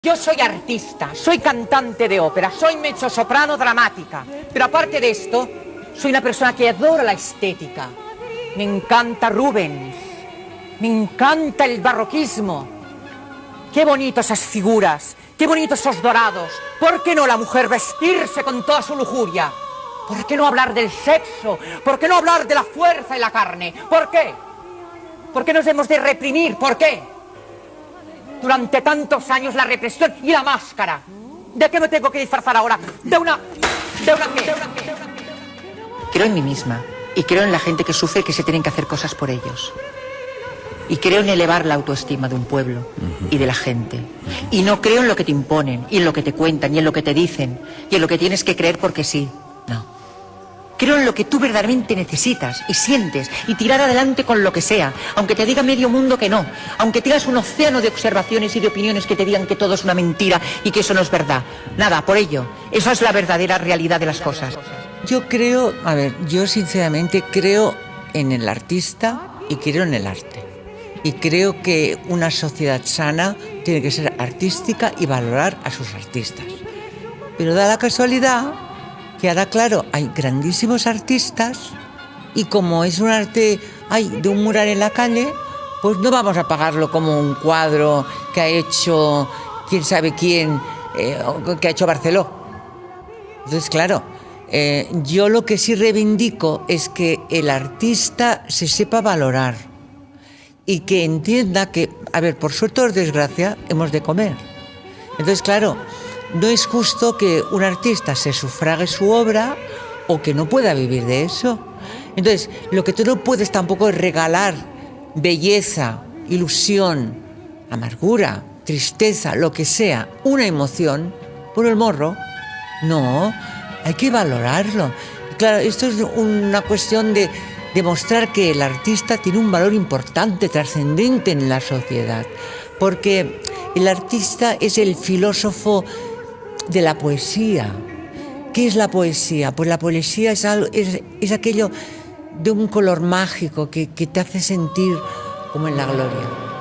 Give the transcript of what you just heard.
Yo soy artista, soy cantante de ópera, soy mezzosoprano dramática, pero aparte de esto, soy una persona que adora la estética. Me encanta Rubens, me encanta el barroquismo. Qué bonitas esas figuras, qué bonitos esos dorados. ¿Por qué no la mujer vestirse con toda su lujuria? ¿Por qué no hablar del sexo? ¿Por qué no hablar de la fuerza y la carne? ¿Por qué? ¿Por qué nos hemos de reprimir? ¿Por qué? Durante tantos años la represión y la máscara. ¿De qué me tengo que disfrazar ahora? ¿De una qué? Creo en mí misma y creo en la gente que sufre y que se tienen que hacer cosas por ellos. Y creo en elevar la autoestima de un pueblo y de la gente. Y no creo en lo que te imponen, y en lo que te cuentan, y en lo que te dicen, y en lo que tienes que creer porque sí. No. Creo en lo que tú verdaderamente necesitas y sientes, y tirar adelante con lo que sea, aunque te diga medio mundo que no, aunque tengas un océano de observaciones y de opiniones que te digan que todo es una mentira y que eso no es verdad. Nada, por ello, esa es la verdadera realidad de las cosas. Yo creo, yo sinceramente creo en el artista y creo en el arte. Y creo que una sociedad sana tiene que ser artística y valorar a sus artistas. Pero da la casualidad que ahora, claro, hay grandísimos artistas y como es un arte de un mural en la calle, pues no vamos a pagarlo como un cuadro que ha hecho quién sabe quién, que ha hecho Barceló. Entonces, claro, yo lo que sí reivindico es que el artista se sepa valorar y que entienda que, por suerte o desgracia, hemos de comer. Entonces, claro, no es justo que un artista se sufrague su obra o que no pueda vivir de eso. Entonces, lo que tú no puedes tampoco es regalar belleza, ilusión, amargura, tristeza, lo que sea, una emoción por el morro. No, hay que valorarlo. Claro, esto es una cuestión de demostrar que el artista tiene un valor importante, trascendente en la sociedad, porque el artista es el filósofo de la poesía. ¿Qué es la poesía? Pues la poesía es aquello de un color mágico que te hace sentir como en la gloria.